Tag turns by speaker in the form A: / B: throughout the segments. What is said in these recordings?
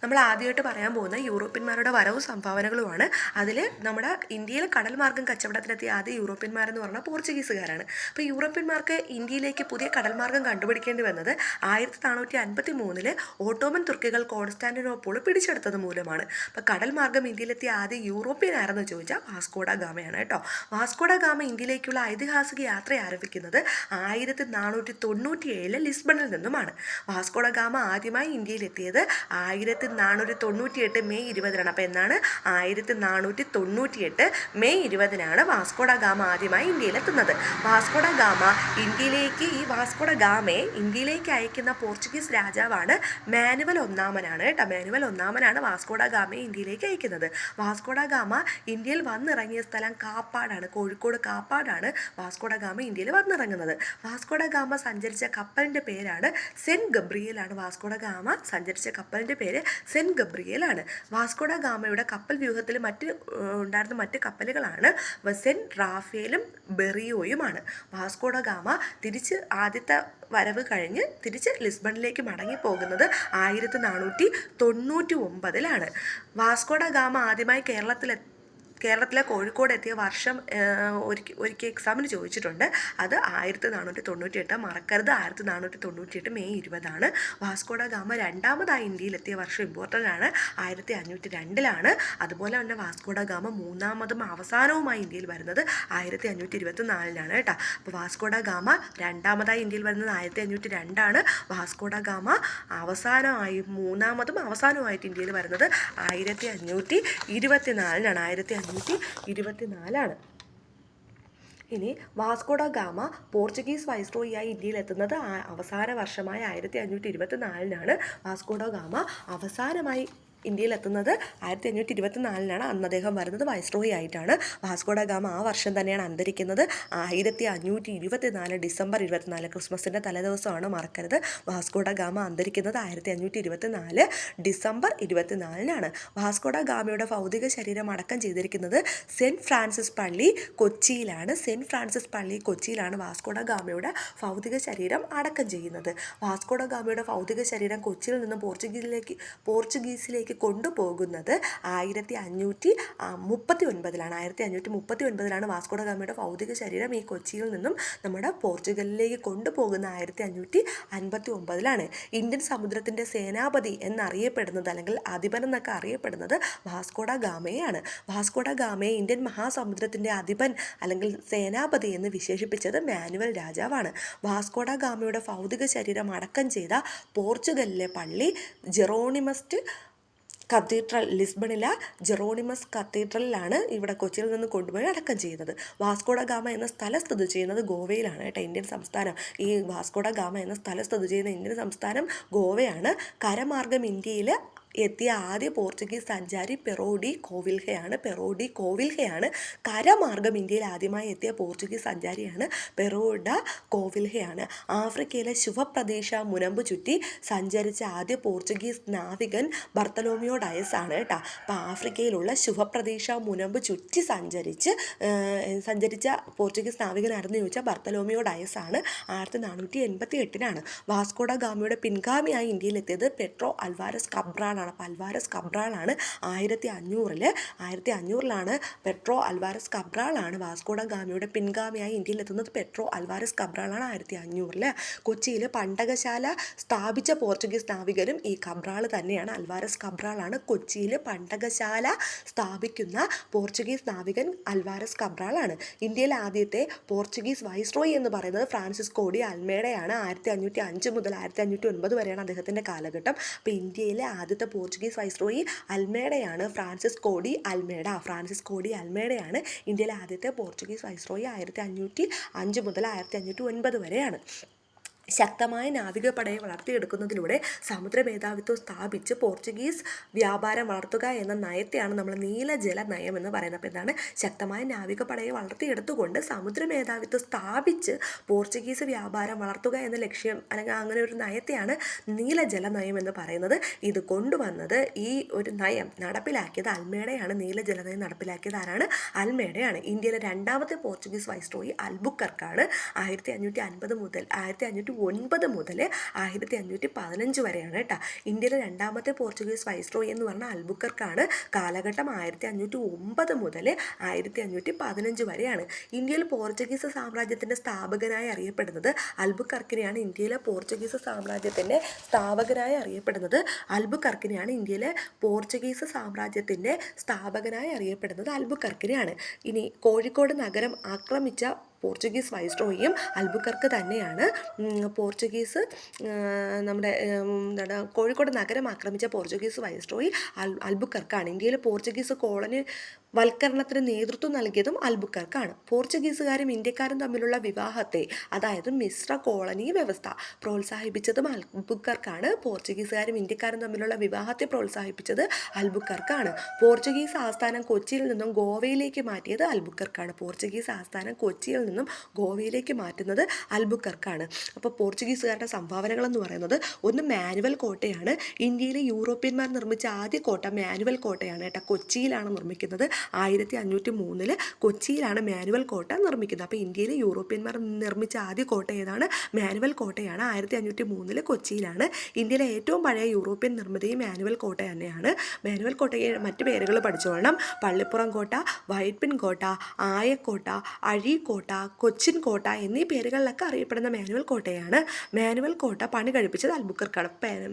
A: നമ്മൾ ആദ്യമായിട്ട് പറയാൻ പോകുന്ന യൂറോപ്യന്മാരുടെ വരവും സംഭാവനകളുമാണ്. അതിൽ നമ്മുടെ ഇന്ത്യയിൽ കടൽ മാർഗ്ഗം കച്ചവടത്തിനെത്തിയ ആദ്യ യൂറോപ്യന്മാരെന്ന് പറഞ്ഞാൽ പോർച്ചുഗീസുകാരാണ്. അപ്പോൾ യൂറോപ്യന്മാർക്ക് ഇന്ത്യയിലേക്ക് പുതിയ കടൽ മാർഗ്ഗം കണ്ടുപിടിക്കേണ്ടി വന്നത് 1453 ഓട്ടോമൻ തുർക്കികൾ കോൺസ്റ്റാന്റിനോപ്പിൾ പിടിച്ചെടുത്തത് മൂലമാണ്. അപ്പോൾ കടൽ മാർഗ്ഗം ഇന്ത്യയിലെത്തിയ ആദ്യ യൂറോപ്യൻ ആരെന്ന് ചോദിച്ചാൽ വാസ്കോഡ ഗാമയാണ് കേട്ടോ. വാസ്കോഡ ഗാമ ഇന്ത്യയിലേക്കുള്ള ഐതിഹാസിക യാത്ര ആരംഭിക്കുന്നത് 1497 ലിസ്ബണിൽ നിന്നുമാണ്. വാസ്കോഡ ഗാമ ആദ്യമായി ഇന്ത്യയിലെത്തിയത് 1498 മെയ് 20-നാണ്. അപ്പോൾ എന്നാണ് 1498 മെയ് 20-നാണ് വാസ്കോഡ ഗാമ ആദ്യമായി ഇന്ത്യയിലെത്തുന്നത്. വാസ്കോഡ ഗാമയെ ഇന്ത്യയിലേക്ക് അയക്കുന്ന പോർച്ചുഗീസ് രാജാവാണ് മാനുവൽ ഒന്നാമനാണ് കേട്ടോ. മാനുവൽ ഒന്നാമനാണ് വാസ്കോഡ ഗാമയെ ഇന്ത്യയിലേക്ക് അയക്കുന്നത്. വാസ്കോഡ ഗാമ ഇന്ത്യയിൽ വന്നിറങ്ങിയ സ്ഥലം കാപ്പാടാണ്, കോഴിക്കോട് കാപ്പാടാണ് വാസ്കോഡ ഗാമ ഇന്ത്യയിൽ വന്നിറങ്ങുന്നത്. വാസ്കോഡ ഗാമ സഞ്ചരിച്ച കപ്പലിൻ്റെ പേരാണ് സെൻറ്റ് ഗബ്രിയേലാണ്. വാസ്കോഡ ഗാമ സഞ്ചരിച്ച കപ്പലിൻ്റെ പേര് സെൻറ്റ് ഗബ്രിയേലാണ്. വാസ്കോഡ ഗാമയുടെ കപ്പൽ വ്യൂഹത്തിൽ ഉണ്ടായിരുന്ന മറ്റ് കപ്പലുകളാണ് സെൻറ്റ് റാഫേലും ബെറിയോയുമാണ്. വാസ്കോഡ ഗാമ തിരിച്ച് ആദ്യത്തെ വരവ് കഴിഞ്ഞ് തിരിച്ച് ലിസ്ബണിലേക്ക് മടങ്ങിപ്പോകുന്നത് 1499-ലാണ്. വാസ്കോഡ ഗാമ ആദ്യമായി കേരളത്തിലെ കോഴിക്കോട് എത്തിയ വർഷം ഒരിക്കൽ എക്സാമിന് ചോദിച്ചിട്ടുണ്ട്. അത് 1498, മറക്കരുത്. 1498 മെയ് 20-ആണ്. വാസ്കോഡ ഗാമ രണ്ടാമതായി ഇന്ത്യയിലെത്തിയ വർഷം ഇമ്പോർട്ടൻ്റ് ആണ്, 1502-ലാണ്. അതുപോലെ തന്നെ വാസ്കോഡ ഗാമ മൂന്നാമതും അവസാനവുമായി ഇന്ത്യയിൽ വരുന്നത് 1524-ലാണ് കേട്ടോ. അപ്പോൾ വാസ്കോഡ ഗാമ രണ്ടാമതായി ഇന്ത്യയിൽ വരുന്നത് 1502-ആണ്. വാസ്കോഡ ഗാമ മൂന്നാമതും അവസാനവുമായിട്ട് ഇന്ത്യയിൽ വരുന്നത് 1524-ലാണ്. 1524-ആണ്. ഇനി വാസ്കോഡ ഗാമ പോർച്ചുഗീസ് വൈസ്രോയിയായി ഇന്ത്യയിലെത്തുന്നത് അവസാന വർഷമായ 1524-ലാണ്. വാസ്കോഡ ഗാമ അവസാനമായി ഇന്ത്യയിലെത്തുന്നത് 1524-ലാണ്. അന്ന് അദ്ദേഹം വരുന്നത് വൈസ്രോയി ആയിട്ടാണ്. വാസ്കോഡ ഗാമ ആ വർഷം തന്നെയാണ് അന്തരിക്കുന്നത്. 1524 ഡിസംബർ 24, ക്രിസ്മസിൻ്റെ തലേദിവസമാണ്, മറക്കരുത്. വാസ്കോഡ ഗാമ അന്തരിക്കുന്നത് 1524 ഡിസംബർ 24-നാണ്. വാസ്കോഡ ഗാമയുടെ ഭൗതിക ശരീരം അടക്കം ചെയ്തിരിക്കുന്നത് സെൻറ്റ് ഫ്രാൻസിസ് പള്ളി കൊച്ചിയിലാണ്. സെൻറ്റ് ഫ്രാൻസിസ് പള്ളി കൊച്ചിയിലാണ് വാസ്കോഡ ഗാമയുടെ ഭൗതിക ശരീരം അടക്കം ചെയ്യുന്നത്. വാസ്കോഡ ഗാമയുടെ ഭൗതിക ശരീരം കൊച്ചിയിൽ നിന്ന് പോർച്ചുഗീസിലേക്ക് കൊണ്ടുപോകുന്നത് 1539-ലാണ്. 1539-ലാണ് വാസ്കോഡ ഗാമയുടെ ഭൗതിക ശരീരം ഈ കൊച്ചിയിൽ നിന്നും നമ്മുടെ പോർച്ചുഗലിലേക്ക് കൊണ്ടുപോകുന്ന 1559-ലാണ്. ഇന്ത്യൻ സമുദ്രത്തിൻ്റെ സേനാപതി എന്നറിയപ്പെടുന്നത്, അല്ലെങ്കിൽ അധിപൻ എന്നൊക്കെ അറിയപ്പെടുന്നത് വാസ്കോഡ ഗാമയാണ്. വാസ്കോഡ ഗാമയെ ഇന്ത്യൻ മഹാസമുദ്രത്തിൻ്റെ അധിപൻ അല്ലെങ്കിൽ സേനാപതി എന്ന് വിശേഷിപ്പിച്ചത് മാനുവൽ രാജാവാണ്. വാസ്കോഡ ഗാമയുടെ ഭൗതിക ശരീരം അടക്കം ചെയ്ത പോർച്ചുഗലിലെ പള്ളി ജെറോണിമസ് കത്തീഡ്രൽ, ലിസ്ബണിലെ ജെറോണിമസ് കത്തീഡ്രലിലാണ് ഇവിടെ കൊച്ചിയിൽ നിന്ന് കൊണ്ടുപോയി അടക്കം ചെയ്യുന്നത്. വാസ്കോഡ ഗാമ എന്ന സ്ഥലം സ്ഥിതി ചെയ്യുന്നത് ഗോവയിലാണ് കേട്ടോ. ഇന്ത്യൻ സംസ്ഥാനം, ഈ വാസ്കോഡ ഗാമ എന്ന സ്ഥലം സ്ഥിതി ചെയ്യുന്ന ഇന്ത്യൻ സംസ്ഥാനം ഗോവയാണ്. കരമാർഗം ഇന്ത്യയിൽ എത്തിയ ആദ്യ പോർച്ചുഗീസ് സഞ്ചാരി പെറോ ഡി കോവിൽഹയാണ്. കരമാർഗം ഇന്ത്യയിൽ ആദ്യമായി എത്തിയ പോർച്ചുഗീസ് സഞ്ചാരിയാണ് കോവിൽഹയാണ്. ആഫ്രിക്കയിലെ ശുഭപ്രദേശ മുനമ്പ് ചുറ്റി സഞ്ചരിച്ച ആദ്യ പോർച്ചുഗീസ് നാവികൻ ബർത്തലോമിയോ ഡയസ് ആണ് കേട്ടോ. അപ്പോൾ ആഫ്രിക്കയിലുള്ള ശുഭപ്രദേശ മുനമ്പ് ചുറ്റി സഞ്ചരിച്ച പോർച്ചുഗീസ് നാവികനായിരുന്നു ചോദിച്ചാൽ ബർത്തലോമിയോ ഡയസ് ആണ്. 1488-ലാണ്. വാസ്കോഡ ഗാമയുടെ പിൻഗാമിയായി ഇന്ത്യയിലെത്തിയത് പെട്രോ അൽവാരസ് കബ്രാളാണ്. അപ്പോൾ അൽവാരസ് കബ്രാളാണ് 1500-ലാണ് പെട്രോ അൽവാരസ് കബ്രാളാണ് വാസ്കോഡ ഗാമയുടെ പിൻഗാമിയായി ഇന്ത്യയിലെത്തുന്നത്. Petro Alvares കബ്രാളാണ് 1500. കൊച്ചിയിൽ പണ്ടകശാല സ്ഥാപിച്ച പോർച്ചുഗീസ് നാവികനും ഈ കബ്രാൾ തന്നെയാണ്. അൽവാരസ് കബ്രാളാണ് കൊച്ചിയിൽ പണ്ടകശാല സ്ഥാപിക്കുന്ന പോർച്ചുഗീസ് നാവികൻ അൽവാരസ് കബ്രാളാണ്. ഇന്ത്യയിലെ ആദ്യത്തെ പോർച്ചുഗീസ് വൈസ്രോയി എന്ന് പറയുന്നത് ഫ്രാൻസിസ്കോ ഡി അൽമേഡയാണ്. 1505 മുതൽ 1509 വരെയാണ് അദ്ദേഹത്തിൻ്റെ കാലഘട്ടം. അപ്പോൾ ഇന്ത്യയിലെ ആദ്യത്തെ പോർച്ചുഗീസ് വൈസ്രോയി അൽമേഡയാണ്. ഫ്രാൻസിസ്കോ ഡി അൽമേഡയാണ് ഇന്ത്യയിലെ ആദ്യത്തെ പോർച്ചുഗീസ് വൈസ്രോയി. 1505 മുതൽ 1509 വരെയാണ്. ശക്തമായ നാവികപ്പടയെ വളർത്തിയെടുക്കുന്നതിലൂടെ സമുദ്ര മേധാവിത്വം സ്ഥാപിച്ച് പോർച്ചുഗീസ് വ്യാപാരം വളർത്തുക എന്ന നയത്തെയാണ് നമ്മൾ നീലജല നയം എന്ന് പറയുന്നത്. അപ്പോൾ എന്താണ്? ശക്തമായ നാവികപ്പടയെ വളർത്തിയെടുത്തുകൊണ്ട് സമുദ്ര മേധാവിത്വം സ്ഥാപിച്ച് പോർച്ചുഗീസ് വ്യാപാരം വളർത്തുക എന്ന ലക്ഷ്യം, അല്ലെങ്കിൽ അങ്ങനെ ഒരു നയത്തെയാണ് നീലജല നയം എന്ന് പറയുന്നത്. ഇത് കൊണ്ടുവന്നത്, ഈ ഒരു നയം നടപ്പിലാക്കിയത് അൽമേഡയാണ്. നീലജല നയം നടപ്പിലാക്കിയത് ആരാണ്? അൽമേഡയാണ്. ഇന്ത്യയിലെ രണ്ടാമത്തെ പോർച്ചുഗീസ് വൈസ്രോയി അൽബുക്കർക്കാണ്. 1550 മുതൽ മുതൽ 1515 വരെയാണ് കേട്ടോ. ഇന്ത്യയിലെ രണ്ടാമത്തെ പോർച്ചുഗീസ് വൈസ്രോയി എന്ന് പറഞ്ഞാൽ അൽബുക്കർക്കാണ്. കാലഘട്ടം 1509 മുതൽ 1515 വരെയാണ്. ഇന്ത്യയിൽ പോർച്ചുഗീസ് സാമ്രാജ്യത്തിൻ്റെ സ്ഥാപകനായി അറിയപ്പെടുന്നത് അൽബുക്കർക്കിനെയാണ്. ഇന്ത്യയിലെ പോർച്ചുഗീസ് സാമ്രാജ്യത്തിൻ്റെ സ്ഥാപകനായി അറിയപ്പെടുന്നത് അൽബുക്കർക്കിനെയാണ്. ഇന്ത്യയിലെ പോർച്ചുഗീസ് സാമ്രാജ്യത്തിൻ്റെ സ്ഥാപകനായി അറിയപ്പെടുന്നത് അൽബുക്കർക്കിനെയാണ്. ഇനി കോഴിക്കോട് നഗരം ആക്രമിച്ച പോർച്ചുഗീസ് വൈസ്രോയിയും അൽബുക്കർക്ക് തന്നെയാണ്. കോഴിക്കോട് നഗരം ആക്രമിച്ച പോർച്ചുഗീസ് വൈസ്രോയി അൽബുക്കർക്കാണ്. ഇന്ത്യയിലെ പോർച്ചുഗീസ് കോളനി വൽക്കരണത്തിന് നേതൃത്വം നൽകിയതും അൽബുക്കർക്കാണ്. പോർച്ചുഗീസുകാരും ഇന്ത്യക്കാരും തമ്മിലുള്ള വിവാഹത്തെ, അതായത് മിശ്ര കോളനി വ്യവസ്ഥ പ്രോത്സാഹിപ്പിച്ചതും അൽബുക്കർക്കാണ്. പോർച്ചുഗീസുകാരും ഇന്ത്യക്കാരും തമ്മിലുള്ള വിവാഹത്തെ പ്രോത്സാഹിപ്പിച്ചത് അൽബുക്കർക്കാണ്. പോർച്ചുഗീസ് ആസ്ഥാനം കൊച്ചിയിൽ നിന്നും ഗോവയിലേക്ക് മാറ്റിയത് അൽബുക്കർക്കാണ്. പോർച്ചുഗീസ് ആസ്ഥാനം കൊച്ചിയിൽ നിന്നും ഗോവയിലേക്ക് മാറ്റുന്നത് അൽബുക്കർക്കാണ്. അപ്പോൾ പോർച്ചുഗീസുകാരുടെ സംഭാവനകളെന്ന് പറയുന്നത് ഒന്ന് മാനുവൽ കോട്ടയാണ്. ഇന്ത്യയിലെ യൂറോപ്യന്മാർ നിർമ്മിച്ച ആദ്യ കോട്ട മാനുവൽ കോട്ടയാണ് കേട്ടോ. കൊച്ചിയിലാണ് നിർമ്മിക്കുന്നത്. 1503 കൊച്ചിയിലാണ് മാനുവൽ കോട്ട നിർമ്മിക്കുന്നത്. അപ്പോൾ ഇന്ത്യയിലെ യൂറോപ്യന്മാർ നിർമ്മിച്ച ആദ്യ കോട്ട ഏതാണ്? മാനുവൽ കോട്ടയാണ്. 1503 കൊച്ചിയിലാണ്. ഇന്ത്യയിലെ ഏറ്റവും പഴയ യൂറോപ്യൻ നിർമ്മിതിയും മാനുവൽ കോട്ട തന്നെയാണ്. മാനുവൽ കോട്ടയെ മറ്റ് പേരുകൾ പഠിച്ചോളണം. പള്ളിപ്പുറം കോട്ട, വൈപ്പിൻ കോട്ട, ആയക്കോട്ട, അഴീക്കോട്ട, കൊച്ചിൻ കോട്ട എന്നീ പേരുകളിലൊക്കെ അറിയപ്പെടുന്ന മാനുവൽ കോട്ടയാണ്. മാനുവൽ കോട്ട പണി കഴിപ്പിച്ചത് അൽബുക്കർക്കാണ്.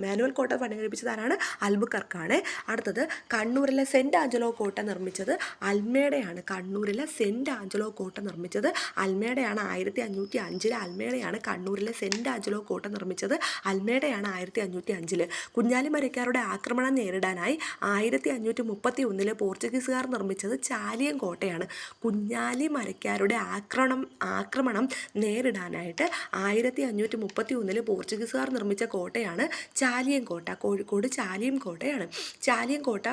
A: മാനുവൽ കോട്ട പണി കഴിപ്പിച്ചത് ആരാണ്? അൽബുക്കർക്കാണ്. അടുത്തത് കണ്ണൂരിലെ സെൻറ്റ് ആഞ്ചലോ കോട്ട നിർമ്മിച്ചത് അൽമേഡയാണ്. കണ്ണൂരിലെ സെൻറ്റ് ആഞ്ചലോ കോട്ട നിർമ്മിച്ചത് അൽമേഡയാണ്. 1505 അൽമേഡയാണ് കണ്ണൂരിലെ സെൻറ്റ് ആഞ്ചലോ കോട്ട നിർമ്മിച്ചത് അൽമേഡയാണ്. 1505 കുഞ്ഞാലിമരക്കാരുടെ ആക്രമണം നേരിടാനായി 1531 പോർച്ചുഗീസുകാർ നിർമ്മിച്ചത് ചാലിയം കോട്ടയാണ്. കുഞ്ഞാലിമരക്കാരുടെ ആക്രമണം നേരിടാനായിട്ട് 1531 പോർച്ചുഗീസുകാർ നിർമ്മിച്ച കോട്ടയാണ് ചാലിയം കോട്ട. കോഴിക്കോട് ചാലിയം കോട്ടയാണ്. ചാലിയം കോട്ട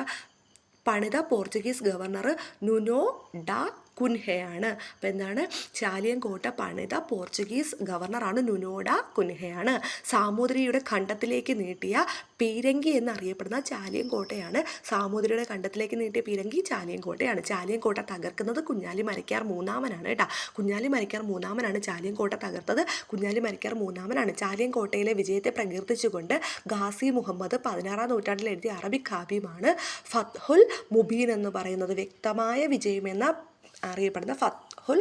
A: പണിത പോർച്ചുഗീസ് ഗവർണർ നുനോ ഡ കുൻഹയാണ്. അപ്പോൾ എന്താണ്? ചാലിയം കോട്ട പണിത പോർച്ചുഗീസ് ഗവർണറാണ് നുനോഡ കുൻഹയാണ്. സാമൂതിരിയുടെ ഖണ്ഡത്തിലേക്ക് നീട്ടിയ പീരങ്കി എന്നറിയപ്പെടുന്ന ചാലിയം കോട്ടയാണ്. സാമൂതിരിയുടെ ഖണ്ഡത്തിലേക്ക് നീട്ടിയ പീരങ്കി ചാലിയം കോട്ടയാണ്. ചാലിയം കോട്ട തകർക്കുന്നത് കുഞ്ഞാലി മരക്കാർ മൂന്നാമനാണ് കേട്ടോ. കുഞ്ഞാലി മരക്കാർ മൂന്നാമനാണ് ചാലിയം കോട്ട തകർത്തത്. കുഞ്ഞാലി മരക്കാർ മൂന്നാമനാണ്. ചാലിയം കോട്ടയിലെ വിജയത്തെ പ്രകീർത്തിച്ചുകൊണ്ട് ഗാസി മുഹമ്മദ് 16-ാം നൂറ്റാണ്ടിൽ എഴുതിയ അറബിക് കാവ്യമാണ് ഫത്ഹുൽ മുബീൻ എന്ന് പറയുന്നത്. വ്യക്തമായ വിജയമെന്ന അറിയപ്പെടുന്ന ഫത്ഹുൽ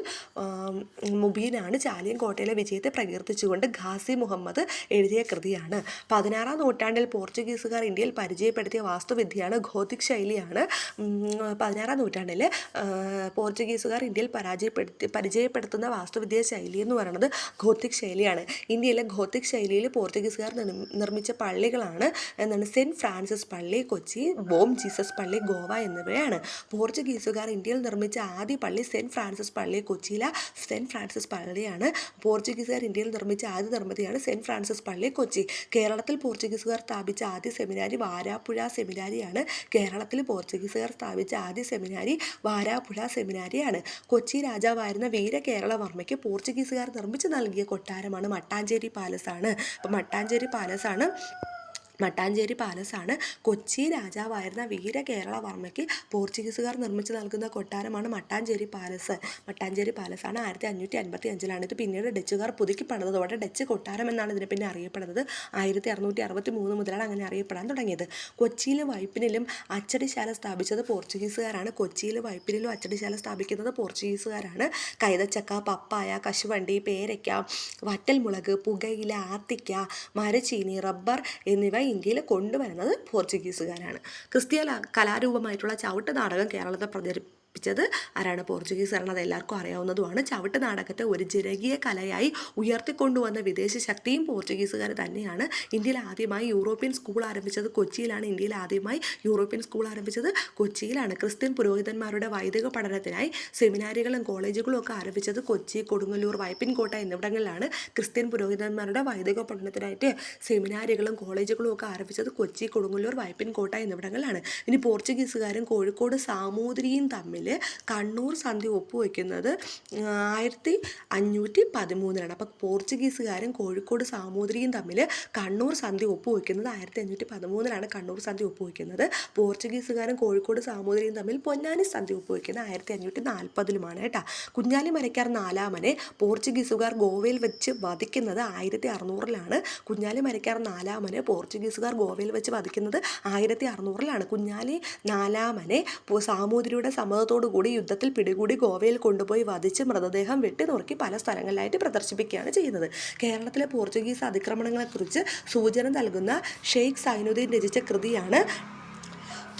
A: മുബീനാണ് ചാലിയം കോട്ടയിലെ വിജയത്തെ പ്രകീർത്തിച്ചുകൊണ്ട് ഖാസി മുഹമ്മദ് എഴുതിയ കൃതിയാണ്. 16-ാം നൂറ്റാണ്ടിൽ പോർച്ചുഗീസുകാർ ഇന്ത്യയിൽ പരിചയപ്പെടുത്തിയ വാസ്തുവിദ്യയാണ് ഗോത്തിക് ശൈലിയാണ്. 16-ാം നൂറ്റാണ്ടിൽ പോർച്ചുഗീസുകാർ ഇന്ത്യയിൽ പരിചയപ്പെടുത്തുന്ന വാസ്തുവിദ്യ ശൈലി എന്ന് പറയുന്നത് ഗോത്തിക് ശൈലിയാണ്. ഇന്ത്യയിലെ ഗോത്തിക് ശൈലിയിൽ പോർച്ചുഗീസുകാർ നിർമ്മിച്ച പള്ളികളാണ് സെൻറ്റ് ഫ്രാൻസിസ് പള്ളി കൊച്ചി, ബോം ജീസസ് പള്ളി ഗോവ എന്നിവയാണ്. പോർച്ചുഗീസുകാർ ഇന്ത്യയിൽ നിർമ്മിച്ച ആദ്യ പള്ളി സെൻറ്റ് ഫ്രാൻസിസ് പള്ളി കൊച്ചിയിലെ സെൻറ്റ് ഫ്രാൻസിസ് പള്ളിയാണ്. പോർച്ചുഗീസുകാർ ഇന്ത്യയിൽ നിർമ്മിച്ച ആദ്യ നിർമ്മിതിയാണ് സെൻറ്റ് ഫ്രാൻസിസ് പള്ളി കൊച്ചി. കേരളത്തിൽ പോർച്ചുഗീസുകാർ സ്ഥാപിച്ച ആദ്യ സെമിനാരി വാരാപ്പുഴ സെമിനാരിയാണ്. കേരളത്തിൽ പോർച്ചുഗീസുകാർ സ്ഥാപിച്ച ആദ്യ സെമിനാരി വാരാപ്പുഴ സെമിനാരിയാണ്. കൊച്ചി രാജാവായിരുന്ന വീരകേരളവർമ്മയ്ക്ക് പോർച്ചുഗീസുകാർ നിർമ്മിച്ചു നൽകിയ കൊട്ടാരമാണ് മട്ടാഞ്ചേരി പാലസാണ്. അപ്പോൾ മട്ടാഞ്ചേരി പാലസാണ് കൊച്ചി രാജാവായിരുന്ന വീരകേരളവർമ്മയ്ക്ക് പോർച്ചുഗീസുകാർ നിർമ്മിച്ചു നൽകുന്ന കൊട്ടാരമാണ് മട്ടാഞ്ചേരി പാലസ്. മട്ടാഞ്ചേരി പാലസാണ് 1555 ഇത് പിന്നീട് ഡച്ചുകാർ പുതുക്കി പണിതതോടെ ഡച്ച് കൊട്ടാരം എന്നാണ് ഇതിനെ പിന്നെ അറിയപ്പെടുന്നത്. 1663 മുതലാണ് അങ്ങനെ അറിയപ്പെടാൻ തുടങ്ങിയത്. കൊച്ചിയിലും വൈപ്പിനിലും അച്ചടിശാല സ്ഥാപിച്ചത് പോർച്ചുഗീസുകാരാണ്. കൊച്ചിയിലും വൈപ്പിനിലും അച്ചടിശാല സ്ഥാപിക്കുന്നത് പോർച്ചുഗീസുകാരാണ്. കൈതച്ചക്ക, പപ്പായ, കശുവണ്ടി, പേരയ്ക്ക, വറ്റൽമുളക്, പുകയില, ആത്തിക്ക, മരച്ചീനി, റബ്ബർ എന്നിവ ഇന്ത്യയിൽ കൊണ്ടുവരുന്നത് പോർച്ചുഗീസുകാരാണ്. ക്രിസ്തീയ കലാരൂപമായിട്ടുള്ള ചവിട്ട് നാടകം കേരളത്തെ പ്പിച്ചത് ആരാണ്? പോർച്ചുഗീസുകാരാണ്. അത് എല്ലാവർക്കും അറിയാവുന്നതുമാണ്. ചവിട്ട് നാടകത്തെ ഒരു ജനകീയ കലയായി ഉയർത്തിക്കൊണ്ടുവന്ന വിദേശ ശക്തിയും പോർച്ചുഗീസുകാർ തന്നെയാണ്. ഇന്ത്യയിൽ ആദ്യമായി യൂറോപ്യൻ സ്കൂൾ ആരംഭിച്ചത് കൊച്ചിയിലാണ്. ഇന്ത്യയിൽ ആദ്യമായി യൂറോപ്യൻ സ്കൂൾ ആരംഭിച്ചത് കൊച്ചിയിലാണ്. ക്രിസ്ത്യൻ പുരോഹിതന്മാരുടെ വൈദിക പഠനത്തിനായി സെമിനാരികളും കോളേജുകളും ഒക്കെ ആരംഭിച്ചത് കൊച്ചി, കൊടുങ്ങല്ലൂർ, വൈപ്പിൻകോട്ട എന്നിവിടങ്ങളിലാണ്. ക്രിസ്ത്യൻ പുരോഹിതന്മാരുടെ വൈദിക പഠനത്തിനായിട്ട് സെമിനാരികളും കോളേജുകളും ഒക്കെ ആരംഭിച്ചത് കൊച്ചി, കൊടുങ്ങല്ലൂർ, വൈപ്പിൻകോട്ട എന്നിവിടങ്ങളിലാണ്. ഇനി പോർച്ചുഗീസുകാരും കോഴിക്കോട് സാമൂതിരിയും തമ്മിൽ തമ്മിൽ കണ്ണൂർ സന്ധി ഒപ്പുവെക്കുന്നത് 1513 അപ്പോൾ പോർച്ചുഗീസുകാരും കോഴിക്കോട് സാമൂതിരിയും തമ്മിൽ കണ്ണൂർ സന്ധി ഒപ്പുവെക്കുന്നത് 1513 കണ്ണൂർ സന്ധി ഒപ്പുവെക്കുന്നത്. പോർച്ചുഗീസുകാരും കോഴിക്കോട് സാമൂതിരിയും തമ്മിൽ പൊന്നാനി സന്ധി ഒപ്പുവെക്കുന്നത് 1540 കേട്ടോ. കുഞ്ഞാലി മരക്കാർ നാലാമനെ പോർച്ചുഗീസുകാർ ഗോവയിൽ വെച്ച് വധിക്കുന്നത് 1600 കുഞ്ഞാലി മരക്കാർ നാലാമനെ പോർച്ചുഗീസുകാർ ഗോവയിൽ വെച്ച് വധിക്കുന്നത് 1600 കുഞ്ഞാലി നാലാമനെ സാമൂതിരിയുടെ സമ്മതത്തോടു കൂടി യുദ്ധത്തിൽ പിടികൂടി ഗോവയിൽ കൊണ്ടുപോയി വധിച്ച് മൃതദേഹം വെട്ടി നുറുക്കി പല സ്ഥലങ്ങളിലായിട്ട് പ്രദർശിപ്പിക്കുകയാണ് ചെയ്യുന്നത്. കേരളത്തിലെ പോർച്ചുഗീസ് അതിക്രമണങ്ങളെക്കുറിച്ച് സൂചന നൽകുന്ന ഷെയ്ഖ് സൈനുദ്ദീൻ രചിച്ച കൃതിയാണ്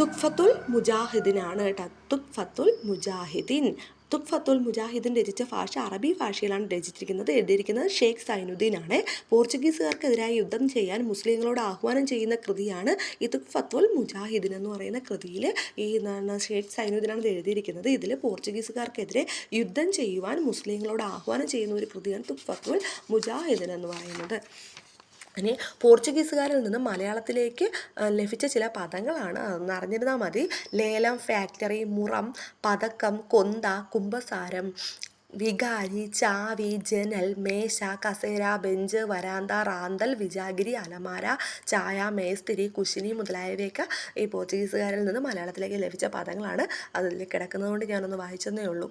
A: തുഖ്ഫത്തുൽ മുജാഹിദീനാണ് കേട്ടോ. തുഖ്ഫത്തുൽ മുജാഹിദീൻ രചിച്ച ഭാഷ അറബി ഭാഷയിലാണ് എഴുതിയിരിക്കുന്നത് ഷെയ്ഖ് സൈനുദ്ദീനാണ്. പോർച്ചുഗീസുകാർക്കെതിരായി യുദ്ധം ചെയ്യാൻ മുസ്ലിങ്ങളോട് ആഹ്വാനം ചെയ്യുന്ന കൃതിയാണ് ഈ തുഖ്ഫത്തുൽ മുജാഹിദീൻ എന്ന് പറയുന്ന കൃതിയിൽ ഈ ഷെയ്ഖ് സൈനുദ്ദീനാണ് ഇത് എഴുതിയിരിക്കുന്നത്. ഇതിൽ പോർച്ചുഗീസുകാർക്കെതിരെ യുദ്ധം ചെയ്യുവാൻ മുസ്ലിങ്ങളോട് ആഹ്വാനം ചെയ്യുന്ന ഒരു കൃതിയാണ് തുഖ്ഫത്തുൽ മുജാഹിദീൻ എന്ന് പറയുന്നത്. ഇനി പോർച്ചുഗീസുകാരിൽ നിന്ന് മലയാളത്തിലേക്ക് ലഭിച്ച ചില പദങ്ങളാണ്, അതൊന്ന് അറിഞ്ഞിരുന്നാൽ മതി. ലേലം, ഫാക്ടറി, മുറം, പതക്കം, കൊന്ത, കുമ്പസാരം, വികാരി, ചാവി, ജനൽ, മേശ, കസേര, ബെഞ്ച്, വരാന്ത, റാന്തൽ, വിജാഗിരി, അലമാര, ചായ, മേസ്തിരി, കുശിനി മുതലായവയൊക്കെ ഈ പോർച്ചുഗീസുകാരിൽ നിന്ന് മലയാളത്തിലേക്ക് ലഭിച്ച പദങ്ങളാണ്. അതിൽ കിടക്കുന്നതുകൊണ്ട് ഞാനൊന്ന് വായിച്ചെന്നേ ഉള്ളൂ.